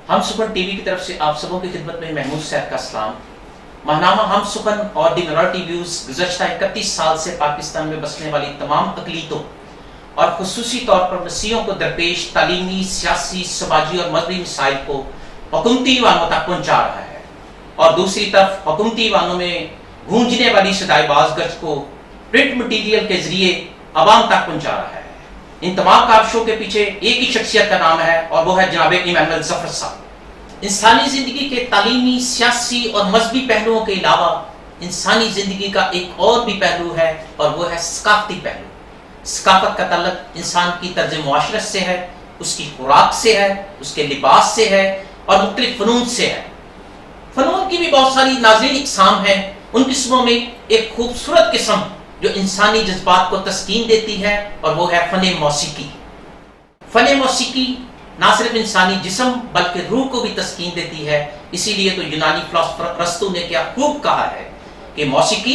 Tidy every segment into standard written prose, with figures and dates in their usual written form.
हम सुखन टीवी की तरफ से आप सबों की खिदमत में महमूद सैद का सलाम। महनामा हम सुखन और दी मिनॉरिटी व्यूज गुज़श्ता 31 साल से पाकिस्तान में बसने वाली तमाम अक़लीतों और खुसूसी तौर पर मसीहों को दरपेश तालीमी, सियासी, समाजी और मजहबी मसाइल को हुकूमती वानों तक पहुँचा रहा है और दूसरी तरफ हुकूमती वानों में गूंजने वाली सदाईबाज गर्ज को प्रिंट मटीरियल के जरिए अवाम तक पहुँचा रहा है। इन तमाम काविशों के पीछे एक ही शख्सियत का नाम है और वो है जनाब इमानुएल ज़फ़र साहब। इंसानी ज़िंदगी के तालीमी, सियासी और मजहबी पहलुओं के अलावा इंसानी ज़िंदगी का एक और भी पहलू है और वो है सकाफ़ती पहलू। सकाफ़त का ताल्लुक इंसान की तर्ज मुआशरत से है, उसकी खुराक से है, उसके लिबास से है और मुख्तलिफ फ़नून से है। फ़नून की भी बहुत सारी नाज़रीन इक़साम हैं। उन किस्मों में एक खूबसूरत किस्म जो इंसानी जज्बात को तस्कीन देती है और वो है फ़न मौसीकी। फ़न मौसीकी ना सिर्फ इंसानी जिस्म बल्कि रूह को भी तस्कीन देती है। इसीलिए तो यूनानी फिलोसोफर अरस्तू ने क्या खूब कहा है कि मौसीकी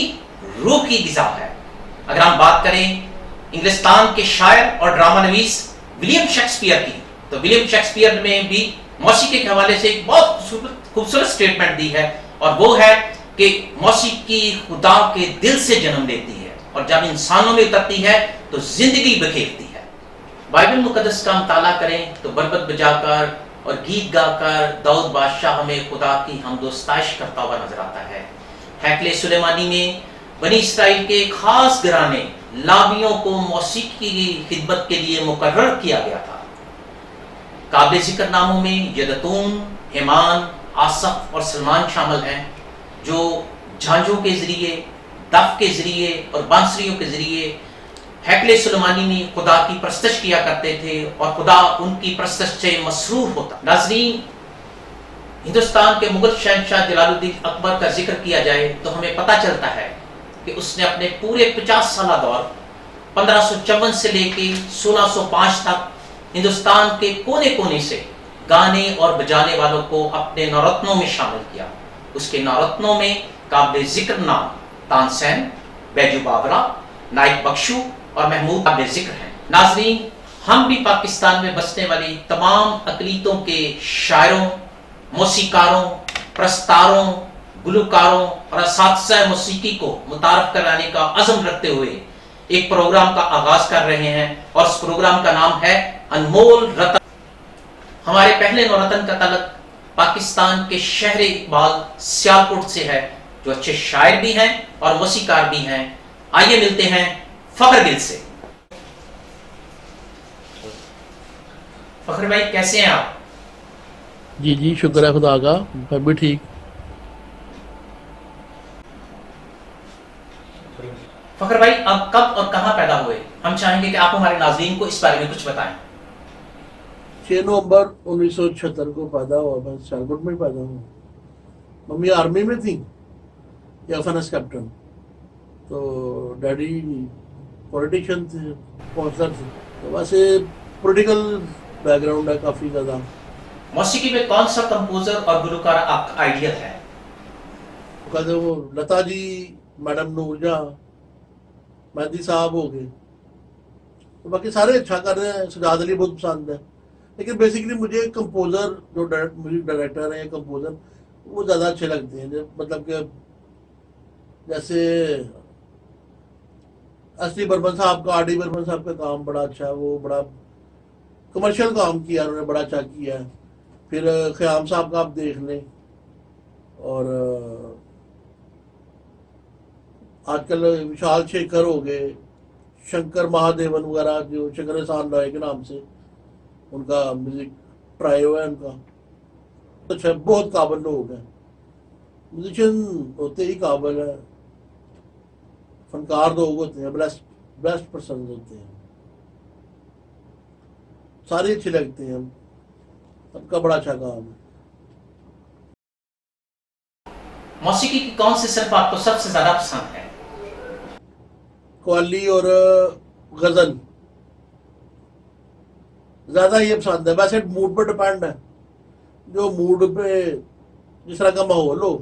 रूह की ग़िज़ा है। अगर हम बात करें इंग्लिस्तान के शायर और ड्रामा नवीस विलियम शेक्सपियर की, तो विलियम शेक्सपियर ने भी मौसीकी के हवाले से एक बहुत खूबसूरत स्टेटमेंट दी है और वो है कि मौसीकी खुदा के दिल से जन्म लेती है और जब इंसानों में उतरती है तो जिंदगी बखेरती है। बाइबल मुकद्दस का मुताला करें तो बरबत बजाकर और गीत गाकर दाऊद बादशाह हमें खुदा की हमदोस्ताइश करता हुआ नजर आता है। हैकले सुलेमानी में बनी इसराइल के खास घराने लावियों को मौसीकी की खिदमत के लिए मुकर्रर किया गया था। काबिल जिक्र नामों में यदतून, हेमान, आसफ और सलमान शामिल हैं जो झांझों के जरिए, दफ के जरिए और बांसुरियों के जरिए हैकले सुलेमानी में खुदा की परस्तश किया करते थे और खुदा उनकी परस्तश से मसरूर होता। नाज़रीन, हिंदुस्तान के मुगल शहंशाह जलालुद्दीन अकबर का जिक्र किया जाए तो हमें पता चलता है कि उसने अपने पूरे 50 साल दौर 1554 से लेके 1605 तक हिंदुस्तान के कोने कोने से गाने और बजाने वालों को अपने नौरत्नों में शामिल किया। उसके नौरत्नों में काबिल जिक्र नाम तानसेन, बैजू बावरा, नाइक बख्शू और महमूद काबिल जिक्र हैं। नाजरीन, हम भी पाकिस्तान में बसने वाली तमाम अक़लीतों के शायरों, मौसीकारों, प्रस्तारों, गुलकारों और असातिज़ा मौसीकी को मुतारफ कराने का अज़म रखते हुए एक प्रोग्राम का आगाज कर रहे हैं और उस प्रोग्राम का नाम है अनमोल रतन। हमारे पहले नौरतन का ताल्लुक पाकिस्तान के शहर इकबाल सियालकोट से है, जो अच्छे शायर भी हैं और मौसीकार भी हैं। आइए मिलते हैं फखर गिल से। फखर भाई, कैसे हैं आप? जी जी, शुक्र है खुदा का, मैं भी ठीक। फखर भाई, आप कब और कहां पैदा हुए? हम चाहेंगे कि आप हमारे नाज़रीन को इस बारे में कुछ बताएं। 6 नवंबर 1976 को पैदा हुआ। मैं सियालकोट में पैदा हुआ। मम्मी आर्मी में थी, एफएनएस कैप्टन, तो डैडी पॉलिटिशियन थे, काउंसलर थे। तो वैसे पॉलिटिकल बैकग्राउंड है काफ़ी ज़्यादा। मौसीकी में कौन सा कंपोजर और गुलकार आपका आइडियल है? कहते वो लता जी, मैडम नूरजहां, मेहदी साहब हो गए। तो बाकी सारे अच्छा कर रहे हैं। सजाद अली बहुत पसंद है, लेकिन बेसिकली मुझे कंपोजर जो म्यूजिक डायरेक्टर है, कंपोजर, वो ज़्यादा अच्छे लगते हैं। मतलब कि जैसे असली बर्मन साहब का, आर.डी. बर्मन साहब का काम बड़ा अच्छा है। वो बड़ा कमर्शियल काम किया उन्होंने, बड़ा अच्छा किया है। फिर ख़याम साहब का आप देख लें, और आजकल विशाल शेखर हो गए, शंकर महादेवन वगैरह, जो शंकर एहसान लॉय के नाम से उनका म्यूजिक ट्रायो है उनका। अच्छा, बहुत काबिल लोग हैं। म्यूजिशियन होते ही काबिल है, फनकार लोग होते हैं, बेस्ट पर्सन होते हैं। सारे अच्छे लगते हैं, सबका बड़ा अच्छा काम है। मौसीकी की कौन सी सिर्फ आपको सबसे ज्यादा पसंद है? कव्वाली और गजल ज्यादा ये पसंद है। वैसे मूड पर डिपेंड है, जो मूड पे जिस तरह का माहौल हो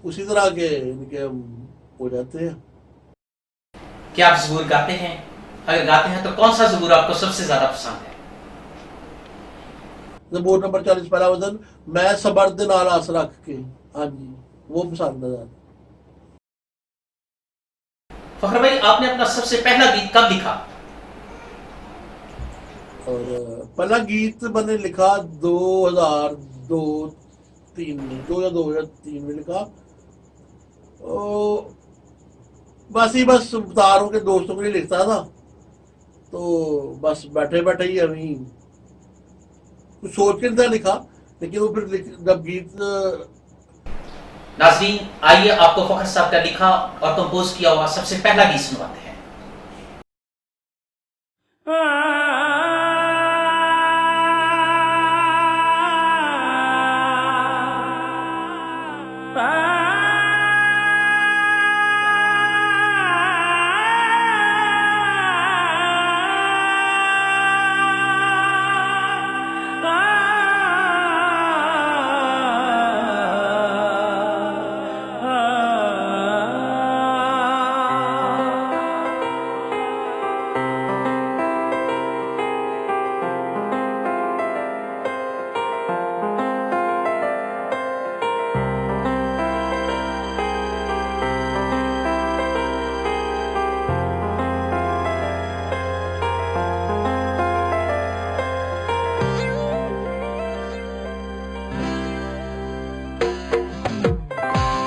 उसी तरह के इनके हो जाते हैं। क्या आप ज़बूर गाते हैं? अगर गाते हैं तो कौन सा ज़बूर आपको सबसे ज्यादा पसंद है? जबूर नंबर 40 पहला वजन, मैं सबर दे नाल आस रख के। हाँ जी, वो पसंद है ज़्यादा। फखर भाई, आपने अपना सबसे पहला गीत कब लिखा? और पहला गीत मैंने लिखा 2002-3 में, 2003 में लिखा। ओ, बस तारों के दोस्तों के लिए लिखता था, तो बस बैठे बैठे ही अभी कुछ सोच के नहीं था लिखा, लेकिन वो फिर जब गीत नाजरीन, आइए आपको फखर साहब का लिखा और कंपोज किया हुआ सबसे पहला गीत सुनवाते हैं।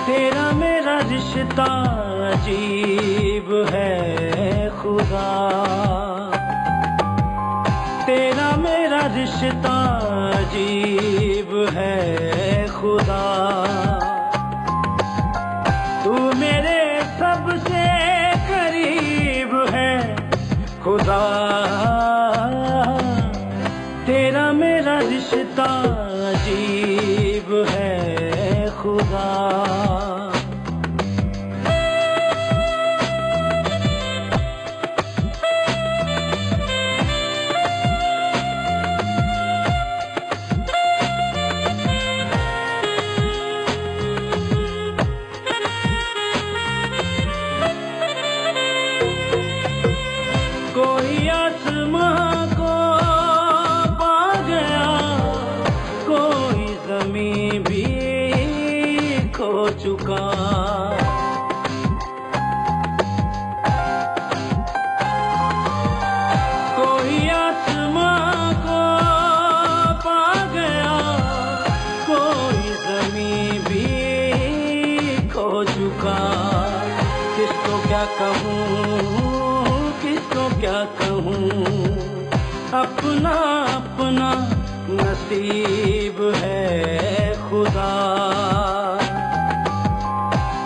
तेरा मेरा रिश्ता अजीब है खुदा, तेरा मेरा रिश्ता अजीब है खुदा। तू मेरे सबसे करीब है खुदा, तेरा मेरा रिश्ता अजीब है खुदा। कोई आसमां को पा गया, कोई ज़मीं भी खो चुका। कोई आसमां को पा गया, कोई ज़मीं भी खो चुका। किसको क्या कहूँ, किसको क्या कहूँ, अपना अपना नसीब है खुदा।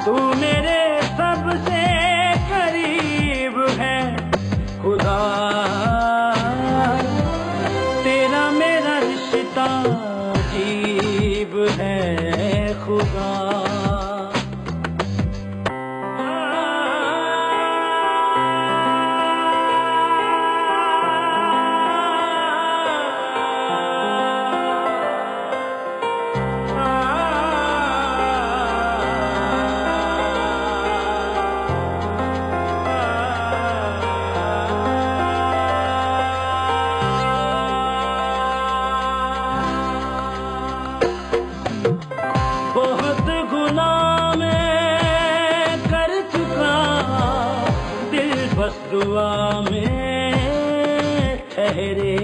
तू मेरे सबसे करीब है खुदा, तेरा मेरा रिश्ता अजीब है खुदा। बहुत गुनाह मैं कर चुका, दिल बस दुआ में ठहरे।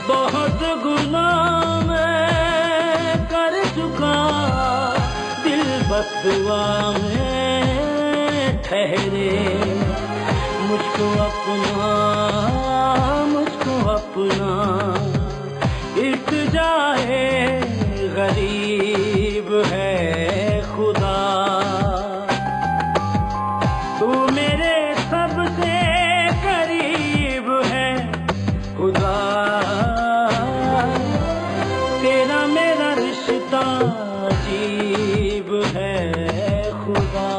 बहुत गुनाह मैं कर चुका, दिल बस दुआ में ठहरे। मुझको अपना इल्तिजाए गरीब है खुदा। तू मेरे सबसे करीब है खुदा, तेरा मेरा रिश्ता अजीब है खुदा।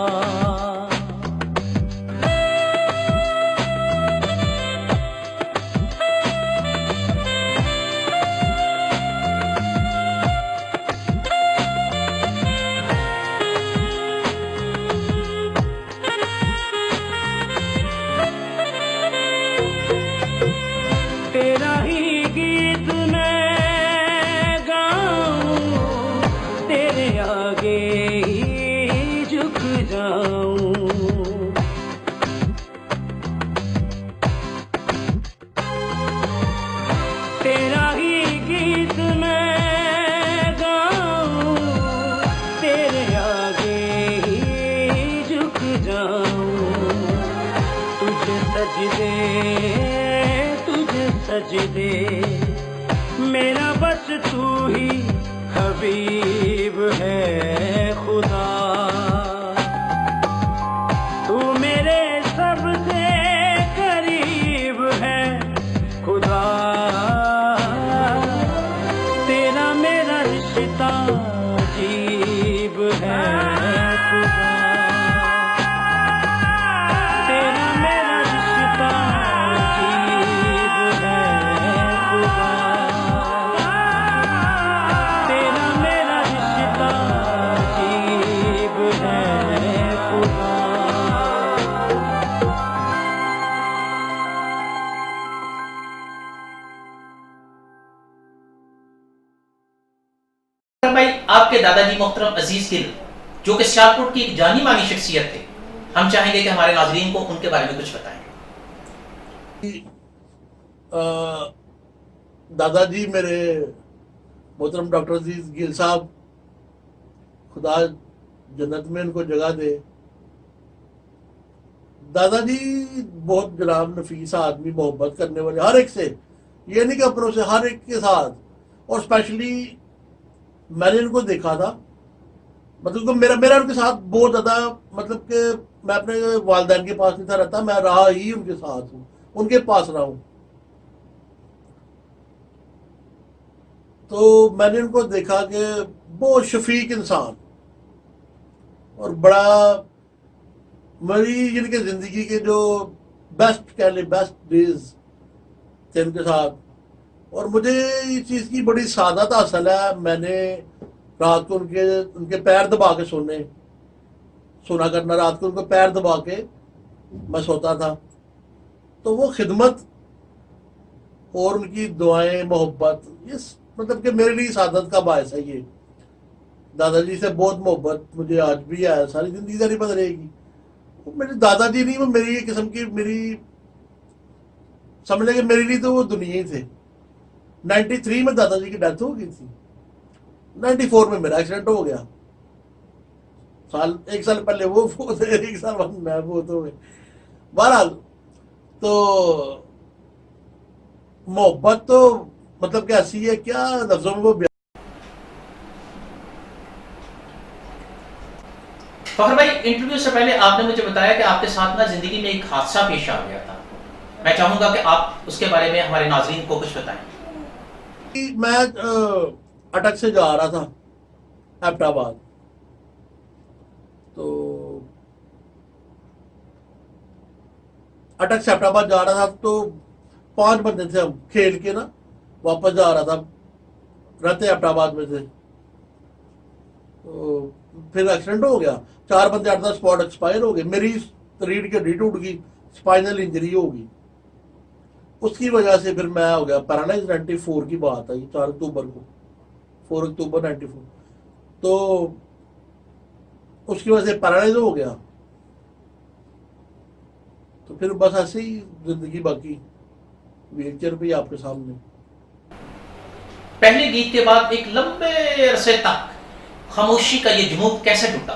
आगे ही झुक जाऊं। तेरा ही गीत मैं गाऊं, तेरे आगे ही झुक जाऊं। तुझे सजदे, तुझे सजदे, मेरा बस तू ही हबीब है खुदा। तू मेरे सबसे करीब है खुदा। तेरा मेरा रिश्ता अजीब है खुदा। तेरा मेरा रिश्ता अजीब है खुदा। तेरा मेरा रिश्ता अजीब है खुदा। भाई, आपके दादाजी मोहतरम अजीज गिल, जो कि सियालकोट की एक जानी मानी शख्सियत थे, हम चाहेंगे कि हमारे नाजरीन को उनके बारे में कुछ बताएं। दादाजी मेरे मोहतरम डॉक्टर अजीज गिल साहब, खुदा जन्नत में उनको जगह दे। दादाजी बहुत जनाब नफीस आदमी, मोहब्बत करने वाले हर एक से, ये नहीं कि अपनों से, हर एक के साथ। और स्पेशली मैंने इनको देखा था, मतलब कि मेरा मेरा उनके साथ बहुत ज़्यादा, मतलब कि मैं अपने वालिदैन के पास नहीं था रहता, मैं रहा ही उनके साथ हूँ, उनके पास रहा हूँ। तो मैंने उनको देखा कि बहुत शफीक इंसान, और बड़ा मेरी जिनके ज़िंदगी के जो बेस्ट कह ले, बेस्ट डेज थे उनके साथ। और मुझे इस चीज़ की बड़ी सादत हासिल है। मैंने रात को उनके पैर दबा के सोना करना, रात को उनके पैर दबा के मैं सोता था। तो वो खिदमत और उनकी दुआएं, मोहब्बत, इस मतलब कि मेरे लिए सादत का बायस है ये। दादाजी से बहुत मोहब्बत मुझे आज भी है, सारी जिंदगी नहीं बदलेगी। वो मेरे दादाजी नहीं, वो मेरी एक किस्म की, मेरी समझ लें कि मेरे लिए तो वो दुनिया ही थे। 93 में दादाजी की डेथ हो गई थी, 94 में मेरा एक्सीडेंट हो गया। एक साल पहले वो फोत है, एक साल बाद मैं फोत हो गए। बहरहाल, तो मोहब्बत तो मतलब कि ऐसी है, क्या लफ्जों में वो फखर भाई, इंटरव्यू से पहले आपने मुझे बताया कि आपके साथ ना जिंदगी में एक हादसा पेश आ गया था। मैं चाहूंगा कि आप उसके बारे में हमारे नाजरीन को कुछ बताएं। मैं अटक से जा रहा था एबटाबाद, तो अटक से एबटाबाद जा रहा था, तो 5 बंदे थे हम, खेल के ना वापस जा रहा था, रहते एबटाबाद में थे। तो फिर एक्सीडेंट हो गया, 4 बंदे 8-10 स्पॉट एक्सपायर हो गए। मेरी रीढ़ की हड्डी टूट गई, स्पाइनल इंजरी होगी। उसकी वजह से फिर मैं हो गया पैरालाइज। 94 की बात है, 4 अक्टूबर को, 4 अक्टूबर 94। तो उसकी वजह से पैरालाइज हो गया। तो फिर बस ऐसे ही जिंदगी बाकी व्हीलचेयर पे आपके सामने। पहले गीत के बाद एक लंबे अरसे तक खामोशी का ये जुनून कैसे टूटा?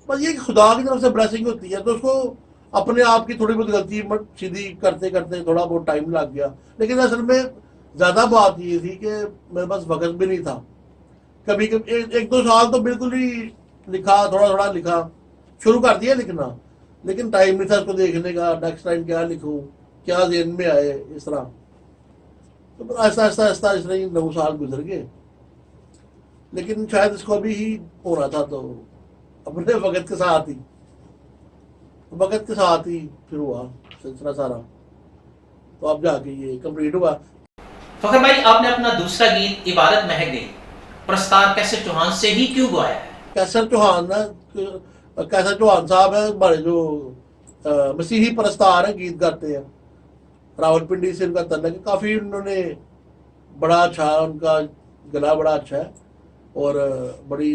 बस ये खुदा की तरफ से ब्लेसिंग होती है, तो उसको अपने आप की थोड़ी बहुत गलती सीधी करते करते थोड़ा बहुत टाइम लग गया। लेकिन असल में ज़्यादा बात ये थी कि मेरे पास वक्त भी नहीं था। कभी कभी 1-2 साल तो बिल्कुल ही लिखा, थोड़ा थोड़ा लिखा, शुरू कर दिया लिखना, लेकिन टाइम नहीं था उसको देखने का, नेक्स्ट टाइम क्या लिखूँ, क्या जेहन में आए, इस तरह। तो आहिस्ता आहिस्ता आहिस्ता इस तरह ही 9 साल गुजर गए। लेकिन शायद इसको अभी ही होना था, तो अपने वक्त के साथ ही फिर हुआ सिलसिला सारा, तो अब जाके ये कंप्लीट हुआ। फखर भाई, आपने अपना दूसरा गीत इबादत महक गई प्रस्ताव कैसर चौहान से ही क्यों गाया है? कैसर चौहान साहब है हमारे जो मसीही प्रस्तार है, गीत गाते हैं, रावलपिंडी से उनका तल्लक है। काफ़ी उन्होंने बड़ा अच्छा, उनका गला बड़ा अच्छा है। और बड़ी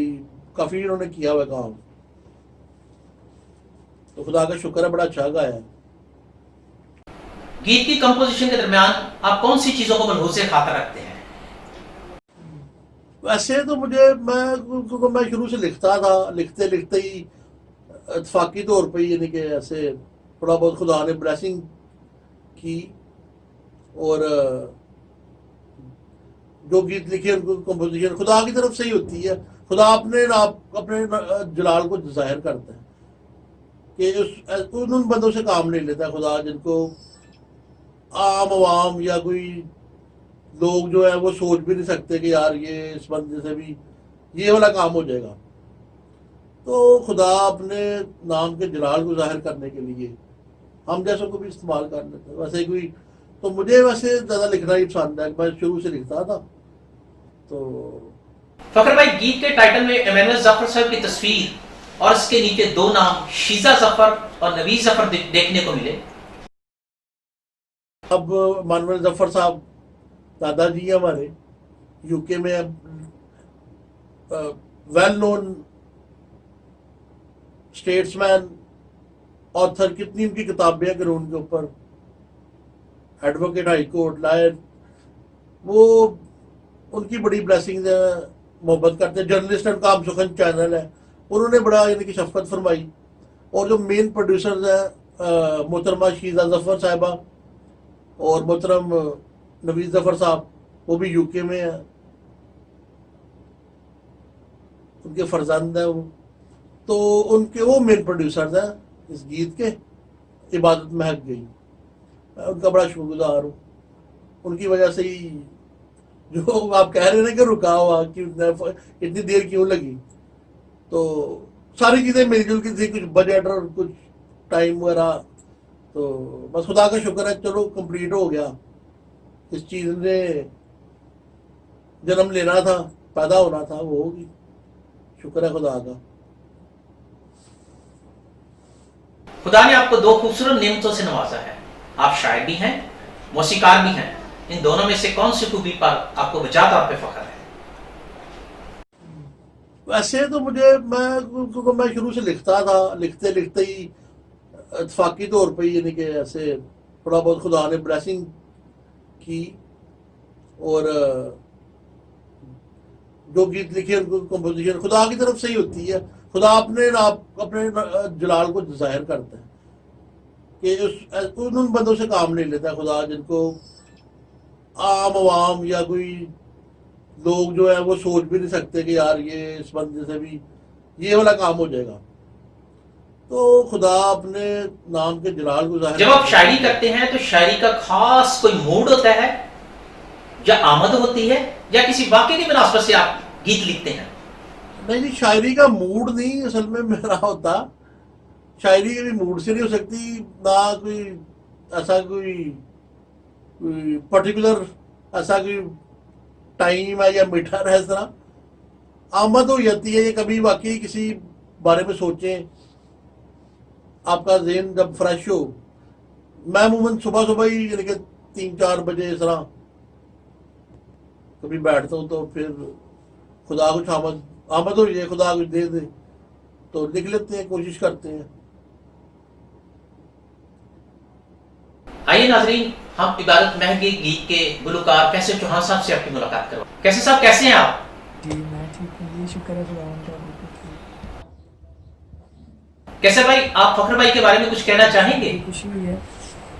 काफ़ी इन्होंने किया हुआ काम, तो खुदा का शुक्र है, बड़ा अच्छा गाया है। गीत की कंपोजिशन के दरमियान आप कौन सी चीजों को मलहूज़े खातर रखते हैं? वैसे तो क्योंकि मैं शुरू से लिखता था, लिखते लिखते ही इतफाकी तौर पे यानी कि ऐसे थोड़ा बहुत खुदा ने ब्लेसिंग की, और जो गीत लिखे उनको कंपोजिशन खुदा की तरफ से ही होती है। खुदा अपने जलाल को जाहिर करता है कि उन बंदों से काम नहीं लेता खुदा जिनको आम आवाम या कोई लोग जो है वो सोच भी नहीं सकते कि यार ये इस बंदे से भी ये वाला काम हो जाएगा। तो खुदा अपने नाम के जलाल को जाहिर करने के लिए हम जैसों को भी इस्तेमाल कर लेते हैं। वैसे कोई तो मुझे वैसे ज़्यादा लिखना ही पसंद है, मैं शुरू से लिखता था। तो फखर भाई, गीत के टाइटल में इमानुएल जफर साहब की तस्वीर और इसके नीचे दो नाम शीजा जफर और नवीज जफर देखने को मिले। अब इमानुएल जफर साहब दादाजी हमारे यूके में वेल नोन स्टेट्समैन, ऑथर, कितनी उनकी किताबें हैं कानून के ऊपर, एडवोकेट, हाई कोर्ट, लायर, वो उनकी बड़ी ब्लेसिंग है, मोहब्बत करते हैं। जर्नलिस्ट एंड काम सुखन चैनल है, उन्होंने बड़ा यानी कि शफकत फरमाई। और जो मेन प्रोड्यूसर्स हैं मोहतरमा शीजा जफर साहिबा और मोहतरम नवीज जफर साहब, वो भी यूके में है, उनके फर्जंद हैं वो, तो उनके वो मेन प्रोड्यूसर्स हैं इस गीत के। इबादत महक गई, मैं उनका बड़ा शुक्रगुजार हूँ। उनकी वजह से ही जो आप कह रहे हैं कि रुका हुआ कि इतनी देर क्यों लगी, तो सारी चीज़ें मिलजुल की थी, कुछ बजट और कुछ टाइम वगैरह, तो बस खुदा का शुक्र है चलो कंप्लीट हो गया। इस चीज़ ने जन्म लेना था, पैदा होना था, वो होगी, शुक्र है खुदा का। खुदा ने आपको दो खूबसूरत नेमतों से नवाजा है। आप शायर भी हैं, मौसीकार भी हैं। इन दोनों में से कौन सी खूबी पर आपको वजह तौर पे फख्र है? वैसे तो क्योंकि मैं शुरू से लिखता था, लिखते लिखते ही इतफाकी तौर पे यानी कि ऐसे थोड़ा बहुत खुदा ने ब्लेसिंग की, और जो गीत लिखे उनको कंपोजिशन खुदा की तरफ से ही होती है। खुदा अपने जलाल को जाहिर करता है कि उन बंदों से काम नहीं लेता खुदा जिनको आम आवाम या कोई लोग जो है वो सोच भी नहीं सकते कि यार ये इस बंदे से भी ये वाला काम हो जाएगा। तो खुदा अपने नाम के जलाल को जाहिर। जब आप शायरी करते हैं तो शायरी का खास कोई मूड होता है या आमद होती है या किसी वाक़े की मुनासबत से आप गीत लिखते हैं? नहीं, शायरी का मूड नहीं असल में मेरा होता, शायरी के भी मूड से नहीं हो सकती ना, कोई ऐसा कोई पर्टिकुलर ऐसा कोई टाइम है या मीटर है। इस तरह आमद हो जाती है, ये कभी वाकई किसी बारे में सोचें, आपका ज़हन जब फ्रेश हो। मैं अमूमन सुबह सुबह ही यानी कि 3-4 बजे इस तरह कभी बैठता हूँ, तो फिर खुदा कुछ आमद हो जाए, खुदा कुछ दे दे तो लिख लेते हैं, कोशिश करते हैं। आइए नाजरीन, हम इबादत महक गीत के गुलकार कैसे चौहान साहब से आपकी मुलाकात करो। कैसे साहब, कैसे हैं आप? जी मैं ठीक हूँ, ये शुक्र है खुदा का, बिल्कुल ठीक। कैसे भाई, आप फखर भाई के बारे में कुछ कहना चाहेंगे? बड़ी खुशी हुई है,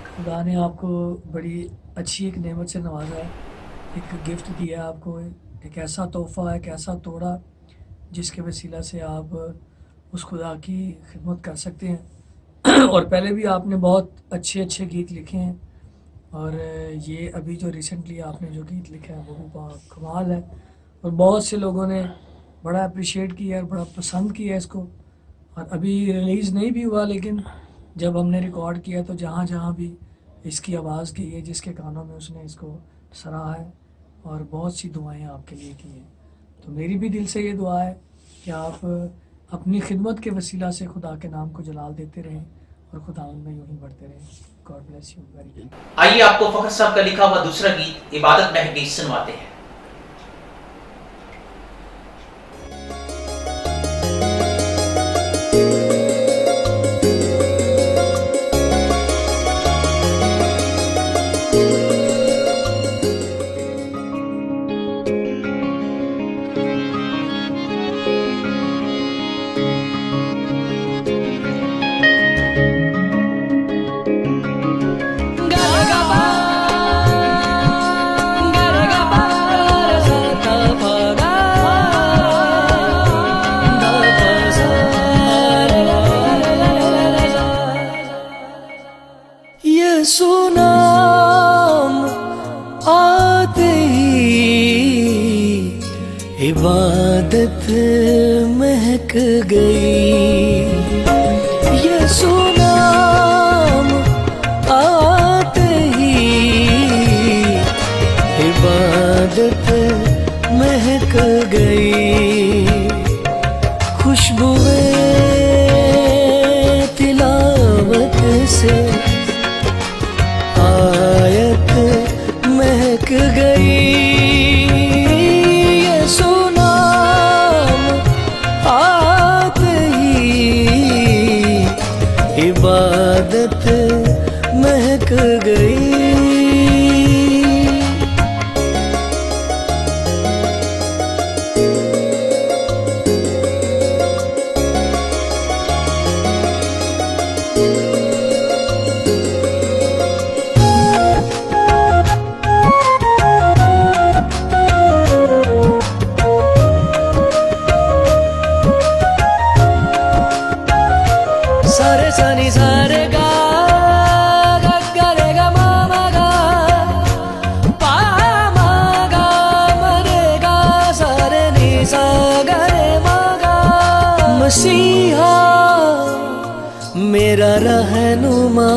खुदा ने आपको बड़ी अच्छी एक नेमत से नवाजा है, एक गिफ्ट दिया है आपको, एक ऐसा तोहफा, एक ऐसा तोड़ा जिसके वसीला से आप उस खुदा की खिदमत कर सकते हैं। और पहले भी आपने बहुत अच्छे अच्छे गीत लिखे हैं, और ये अभी जो रिसेंटली आपने जो गीत लिखा है वो भी कमाल है, और बहुत से लोगों ने बड़ा अप्रिशिएट किया है, बड़ा पसंद किया है इसको। और अभी रिलीज़ नहीं भी हुआ, लेकिन जब हमने रिकॉर्ड किया तो जहाँ जहाँ भी इसकी आवाज़ गई है, जिसके कानों में उसने इसको सराहा है, और बहुत सी दुआएं आपके लिए की हैं। तो मेरी भी दिल से ये दुआ है कि आप अपनी खिदमत के वसीला से खुदा के नाम को जलाल देते रहें और खुदा उनमें यूं ही बढ़ते रहें। God bless you very much. आइए आपको फखर साहब का लिखा हुआ दूसरा गीत इबादत महक गई सुनवाते हैं। इबादत महक गई। यीशु नाम आते ही इबादत महक गई। खुशबुएं तिलावत से आयत महक गई। यीशु नाम आते ही इबादत महक गई। सारे सनी सारे गा गा रे गा मा गा पा मा गा मरे गा सारे नी सा गा रे मा गा। मसीहा मेरा रहनुमा,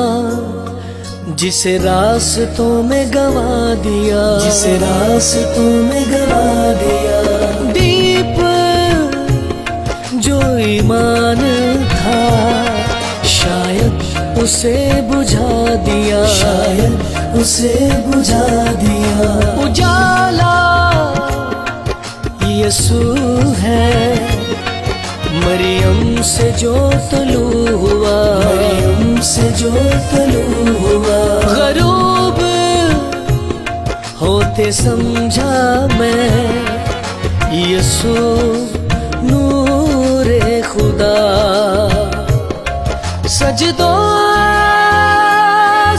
जिसे रास्तों में गवा दिया, जिसे रास्तों में गवा दिया। दीप जो ईमान था शायद उसे बुझा दिया, शायद उसे बुझा दिया। उजाला यीशु है, मरियम से जो तलू हुआ, मरियम से जो तलू हुआ। गरूब होते समझा मैं यीशु नूरे खुदा। सजदों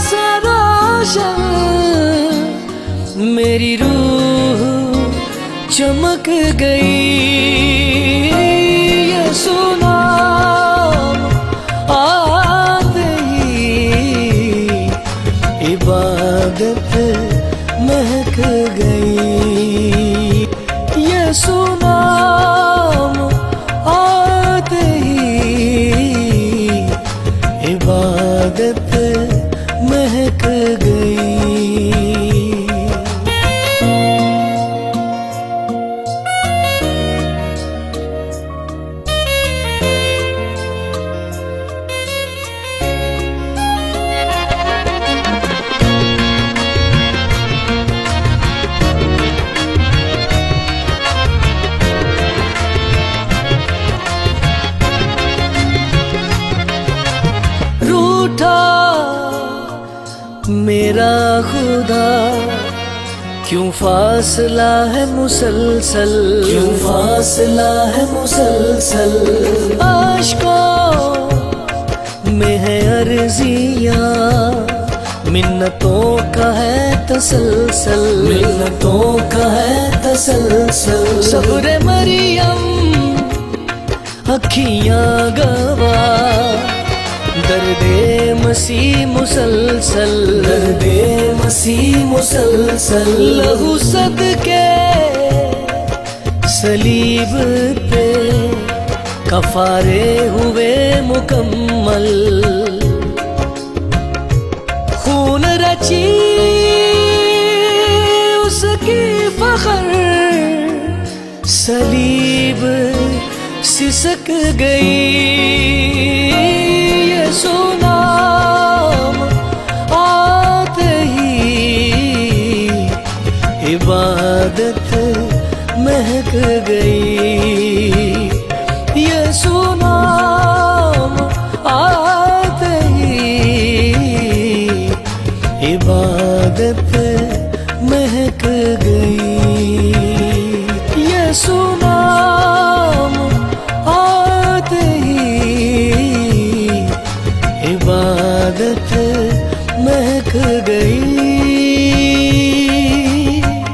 से रोशन मेरी रूह चमक गई। यीशु नाम आते ही इबादत महक गई। यीशु नाम आते ही इबादत महक गई। रूठा मेरा खुदा क्यों फासला है मुसलसल, क्यों फासला है मुसलसल। आशिकों में है अर्जियां, मिन्नतों का है तसलसल, मिन्नतों का है तसलसल। सब्र मरियम अखियां गवा, दर्दे मसीह मुसलसल, दर्दे मसीह मुसलसल। लहू सदके सलीब पे कफारे हुए मुकम्मल। खून रची उसकी फखर, सलीब सिसक गई। यीशु नाम आते ही इबादत महक गई। यीशु नाम आते ही इबादत महक गई। यीशु नाम आते ही इबादत महक गई।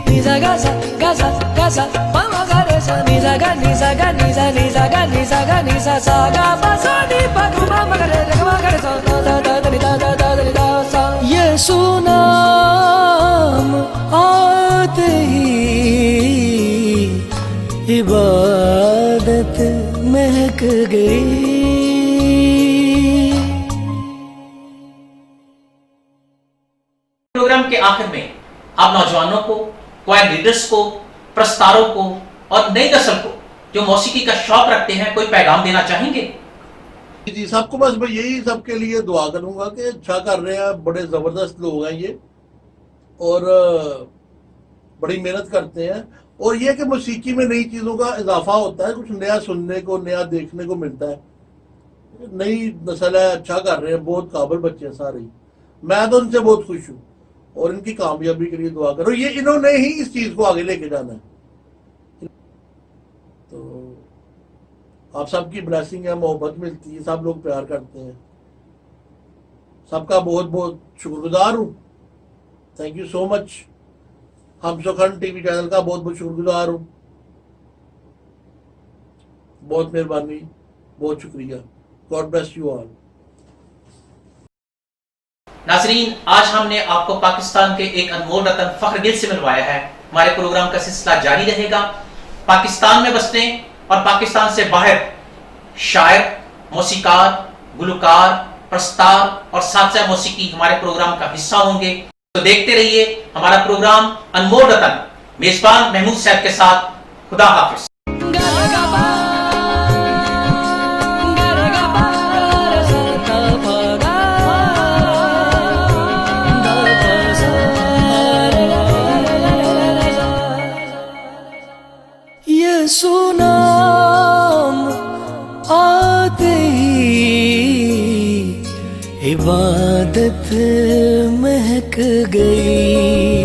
निजा गासा गासा गासा पामा गारेसा, निजा गा निजा गा निजा निजा गा निजा गा निजा सा गा पा सा नी पा गा मा मा गा रे गा मा गा रे सा दा दा दा दा दा दा दा दा सा। यीशु नाम आते ही इबादत महक गई। प्रोग्राम के आखिर में आप नौजवानों को, क्वायर लीडर्स को, प्रस्तारों को और नई नस्ल को जो मौसीकी का शौक रखते हैं कोई पैगाम देना चाहेंगे? जी सबको बस मैं यही सबके लिए दुआ करूंगा कि अच्छा कर रहे हैं, बड़े जबरदस्त लोग हैं ये और बड़ी मेहनत करते हैं। और ये कि मौसीकी में नई चीज़ों का इजाफा होता है, कुछ नया सुनने को, नया देखने को मिलता है। नई नस्ल है, अच्छा कर रहे हैं, बहुत काबिल बच्चे हैं सारे। मैं तो उनसे बहुत खुश हूँ और इनकी कामयाबी के लिए दुआ करो। ये इन्होंने ही इस चीज़ को आगे लेके जाना है। तो आप सबकी ब्लेसिंग है, मोहब्बत मिलती है, सब लोग प्यार करते हैं। सबका बहुत बहुत शुक्रगुजार हूँ। Thank you so much. हम सुखन टीवी चैनल का बहुत बहुत शुक्रगुजार हूँ। बहुत मेहरबानी, बहुत शुक्रिया। God bless you all. नाजरीन, आज हमने आपको पाकिस्तान के एक अनमोल रतन फखरगिल से मिलवाया है। हमारे प्रोग्राम का सिलसिला जारी रहेगा। पाकिस्तान में बसने और पाकिस्तान से बाहर शायर, मौसीकार, गुलकार, प्रस्तार और साथिया मौसीकी हमारे प्रोग्राम का हिस्सा होंगे। तो देखते रहिए हमारा प्रोग्राम अनमोल रतन, मेजबान महमूद साहब के साथ। खुदा हाफिज। ये सुनाम आते ही इबादत महक गई।